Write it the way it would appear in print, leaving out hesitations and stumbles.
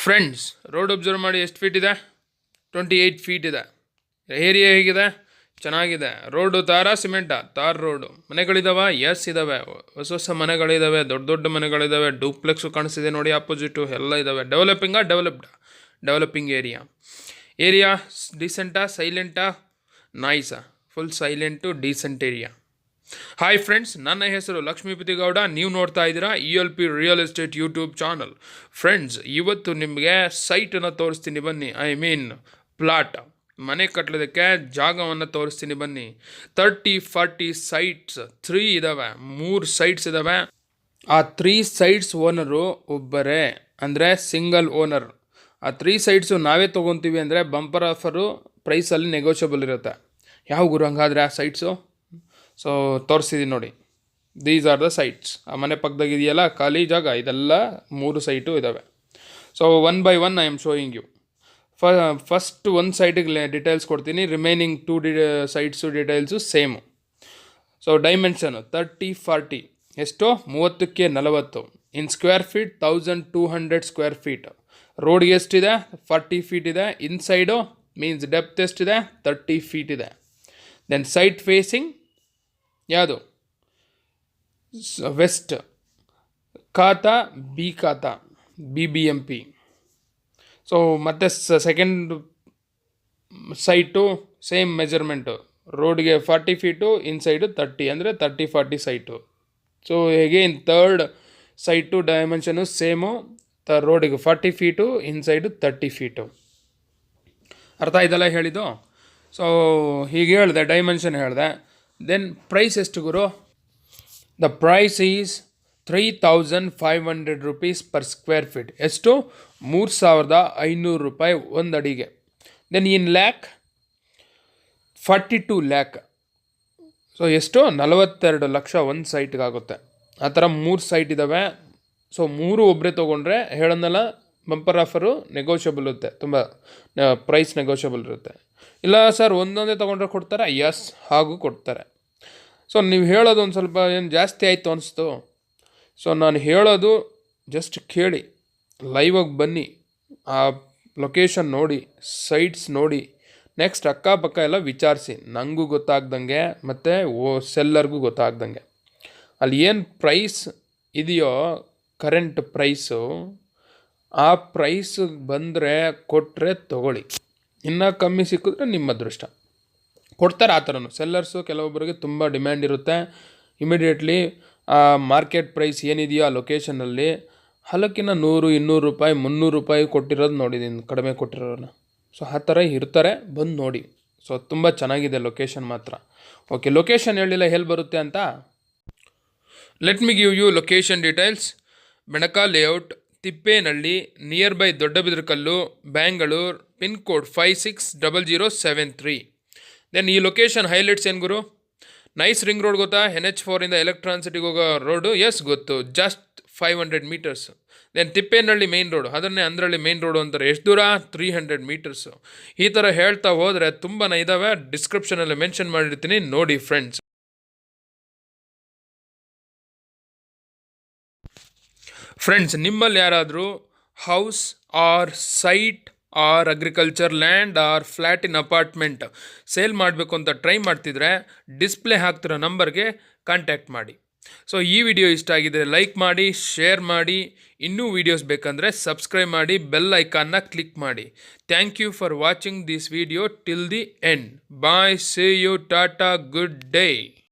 Friends, road observe ಮಾಡಿ. ಎಷ್ಟು feet ಇದೆ? 28 ಫೀಟ್ ಇದೆ. ಏರಿಯಾ ಹೇಗಿದೆ? ಚೆನ್ನಾಗಿದೆ. ರೋಡು ತಾರಾ ಸಿಮೆಂಟಾ? ತಾರ್ ರೋಡು. ಮನೆಗಳಿದಾವೆ? ಎಸ್ ಇದ್ದಾವೆ. ಹೊಸ ಹೊಸ ಮನೆಗಳಿದ್ದಾವೆ, ದೊಡ್ಡ ದೊಡ್ಡ ಮನೆಗಳಿದ್ದಾವೆ. ಡೂಪ್ಲೆಕ್ಸು ಕಾಣಿಸ್ತಿದೆ ನೋಡಿ, ಆಪೋಸಿಟು ಎಲ್ಲ ಇದ್ದಾವೆ. ಡೆವಲಪಿಂಗ್ ಏರಿಯಾ ಡೀಸೆಂಟಾ, ಸೈಲೆಂಟಾ, ನಾಯ್ಸಾ? Full silent, decent area. Hi friends, ನನ್ನ ಹೆಸರು ಲಕ್ಷ್ಮೀಪತಿ ಗೌಡ. ನೀವು ನೋಡ್ತಾ ಇದ್ದೀರಾ ELP real estate YouTube channel. Friends, ಇವತ್ತು ನಿಮಗೆ ಸೈಟನ್ನು ತೋರಿಸ್ತೀನಿ ಬನ್ನಿ. ಪ್ಲಾಟ್, ಮನೆ ಕಟ್ಟಲಿಕ್ಕೆ ಜಾಗವನ್ನು ತೋರಿಸ್ತೀನಿ ಬನ್ನಿ. 30-40 ಸೈಟ್ಸ್, 3 ಇದ್ದಾವೆ, 3 ಸೈಟ್ಸ್ ಇದ್ದಾವೆ. ಆ 3 ಸೈಟ್ಸ್ ಓನರು ಒಬ್ಬರೇ, ಅಂದರೆ ಸಿಂಗಲ್ ಓನರ್. ಆ 3 ಸೈಟ್ಸು ನಾವೇ ತೊಗೊತೀವಿ ಅಂದರೆ ಬಂಪರ್ ಆಫರು, ಪ್ರೈಸಲ್ಲಿ ನೆಗೋಷಿಯಬಲ್ ಇರುತ್ತೆ. ಯಾವ ಗುರು ಹಂಗಾದರೆ ಆ ಸೈಟ್ಸು? ಸೊ ತೋರಿಸಿದ್ದೀನಿ ನೋಡಿ. These are the sites. ಆ ಮನೆ ಪಕ್ಕದಾಗ ಇದೆಯಲ್ಲ ಖಾಲಿ ಜಾಗ, ಇದೆಲ್ಲ 3 ಸೈಟು ಇದ್ದಾವೆ. So 1 by 1 I am showing you. First ಒಂದು ಸೈಟಿಗೆ ಡೀಟೇಲ್ಸ್ ಕೊಡ್ತೀನಿ, remaining 2 sites details same. So dimension 30-40 ಎಷ್ಟು? 30ಕ್ಕೆ 40. In square feet 1200 square feet. ರೋಡ್ಗೆ ಎಷ್ಟಿದೆ? 40 ಫೀಟ್ ಇದೆ. ಇನ್ಸೈಡು ಮೀನ್ಸ್ ಡೆಪ್ತ್ ಎಷ್ಟಿದೆ? 30 ಫೀಟ್ ಇದೆ. ದೆನ್ ಸೈಟ್ ಫೇಸಿಂಗ್ ಯಾವುದು? ವೆಸ್ಟ್. ಖಾತಾ BBMP. ಸೊ ಮತ್ತು ಸೆಕೆಂಡ್ ಸೈಟು ಸೇಮ್ ಮೆಜರ್ಮೆಂಟು. ರೋಡ್ಗೆ 40 ಫೀಟು, ಇನ್ಸೈಡು 30, ಅಂದರೆ 30-40 ಸೈಟು. ಸೊ ಹೇಗೇನ್ ಥರ್ಡ್ ಸೈಟು ಡೈಮೆನ್ಷನು ಸೇಮು. ರೋಡಿಗೆ 40 ಫೀಟು, ಇನ್ಸೈಡು 30 ಫೀಟು. ಅರ್ಥ ಆಯ್ತಲ್ಲ ಹೇಳಿದ್ದು? ಸೊ ಹೀಗೆ ಹೇಳಿದೆ, ಡೈಮೆನ್ಷನ್ ಹೇಳಿದೆ. ದೆನ್ ಪ್ರೈಸ್ ಎಷ್ಟು ಗುರು? The price is 3,500 rupees per square feet. ಎಷ್ಟು? 3,500 ರೂಪಾಯಿ ಒಂದು ಅಡಿಗೆ. Then in lakh 42 lakh. So ಎಷ್ಟು? 42 ಲಕ್ಷ ಒಂದು ಸೈಟ್ಗಾಗುತ್ತೆ. ಆ ಥರ 3 ಸೈಟ್ ಇದ್ದಾವೆ. ಸೊ 3 ಒಬ್ಬರೇ ತೊಗೊಂಡ್ರೆ ಹೇಳೋದಲ್ಲ, ಬಂಪರ್ ಆಫರು ನೆಗೋಷಿಯಬಲ್ ಇರುತ್ತೆ, ತುಂಬ ಪ್ರೈಸ್ ನೆಗೋಷಿಯಬಲ್ ಇರುತ್ತೆ. ಇಲ್ಲ ಸರ್ ಒಂದೊಂದೇ ತೊಗೊಂಡ್ರೆ ಕೊಡ್ತಾರೆ? ಎಸ್, ಹಾಗೂ ಕೊಡ್ತಾರೆ. ಸೊ ನೀವು ಹೇಳೋದು ಒಂದು ಸ್ವಲ್ಪ ಏನು ಜಾಸ್ತಿ ಆಯಿತು ಅನಿಸ್ತು. ಸೊ ನಾನು ಹೇಳೋದು ಜಸ್ಟ್ ಕೇಳಿ, ಲೈವಾಗಿ ಬನ್ನಿ, ಆ ಲೊಕೇಶನ್ ನೋಡಿ, ಸೈಟ್ಸ್ ನೋಡಿ, ನೆಕ್ಸ್ಟ್ ಅಕ್ಕಪಕ್ಕ ಎಲ್ಲ ವಿಚಾರಿಸಿ, ನನಗೂ ಗೊತ್ತಾಗ್ದಂಗೆ ಮತ್ತು ಸೆಲ್ಲರ್ಗೂ ಗೊತ್ತಾಗ್ದಂಗೆ. ಅಲ್ಲಿ ಏನು ಪ್ರೈಸ್ ಇದೆಯೋ ಕರೆಂಟ್ ಪ್ರೈಸು, ಆ ಪ್ರೈಸಿಗೆ ಬಂದರೆ ಕೊಟ್ಟರೆ ತೊಗೊಳ್ಳಿ. ಇನ್ನೂ ಕಮ್ಮಿ ಸಿಕ್ಕಿದ್ರೆ ನಿಮ್ಮ ಅದೃಷ್ಟ. ಕೊಡ್ತಾರೆ ಆ ಥರನೂ ಸೆಲ್ಲರ್ಸು. ಕೆಲವೊಬ್ಬರಿಗೆ ತುಂಬ ಡಿಮ್ಯಾಂಡ್ ಇರುತ್ತೆ, ಇಮಿಡಿಯೇಟ್ಲಿ ಆ ಮಾರ್ಕೆಟ್ ಪ್ರೈಸ್ ಏನಿದೆಯೋ ಆ ಲೊಕೇಶನಲ್ಲಿ ಹಲಕ್ಕಿನ 100-200 ರೂಪಾಯಿ 300 ರೂಪಾಯಿ ಕೊಟ್ಟಿರೋದು ನೋಡಿದ್ದೀನಿ, ಕಡಿಮೆ ಕೊಟ್ಟಿರೋರನ್ನ. ಸೊ ಆ ಥರ ಇರ್ತಾರೆ, ಬಂದು ನೋಡಿ. ಸೊ ತುಂಬ ಚೆನ್ನಾಗಿದೆ ಲೊಕೇಶನ್ ಮಾತ್ರ. ಓಕೆ, ಲೊಕೇಶನ್ ಹೇಳಿಲ್ಲ ಎಲ್ಲಿ ಬರುತ್ತೆ ಅಂತ. Let me give you location details. Benaka layout, Tippenahalli, near by Doddabidarakallu, Bangalore, pin code 560073. Then ಈ ಲೊಕೇಶನ್ ಹೈಲೈಟ್ಸ್ ಏನು ಗುರು? ನೈಸ್ ರಿಂಗ್ ರೋಡ್ ಗೊತ್ತಾ? NH4 ಎಲೆಕ್ಟ್ರಾನ್ ಸಿಟಿಗೆ ಹೋಗೋ ರೋಡು. ಎಸ್ ಗೊತ್ತು, just 500 metres. Then Tippenahalli main road, ಅದನ್ನೇ ಅಂದ್ರಳ್ಳಿ ಮೇನ್ ರೋಡು ಅಂತಾರೆ. ಎಷ್ಟು ದೂರ? 300 ಮೀಟರ್ಸು. ಈ ಥರ ಹೇಳ್ತಾ ಹೋದರೆ ತುಂಬಾ ಇದ್ದಾವೆ, ಡಿಸ್ಕ್ರಿಪ್ಷನಲ್ಲಿ ಮೆನ್ಷನ್ ಮಾಡಿರ್ತೀನಿ, ನೋಡಿ ಫ್ರೆಂಡ್ಸ್. ಫ್ರೆಂಡ್ಸ್, ನಿಮ್ಮಲ್ಲಿ ಯಾರಾದರೂ house or site or agriculture land or flat in apartment sale ಮಾಡಬೇಕು ಅಂತ ಟ್ರೈ ಮಾಡ್ತಿದ್ರೆ ಡಿಸ್ಪ್ಲೇ ಹಾಕ್ತಿರೋ ನಂಬರ್ಗೆ ಕಾಂಟ್ಯಾಕ್ಟ್ ಮಾಡಿ. ಸೊ ಈ ವಿಡಿಯೋ ಇಷ್ಟ ಆಗಿದ್ರೆ ಲೈಕ್ ಮಾಡಿ, ಶೇರ್ ಮಾಡಿ. ಇನ್ನೂ ವೀಡಿಯೋಸ್ ಬೇಕಂದರೆ ಸಬ್ಸ್ಕ್ರೈಬ್ ಮಾಡಿ, ಬೆಲ್ ಐಕಾನ್ನ ಕ್ಲಿಕ್ ಮಾಡಿ. Thank you for watching this video till the end. Bye, see you, tata, good day.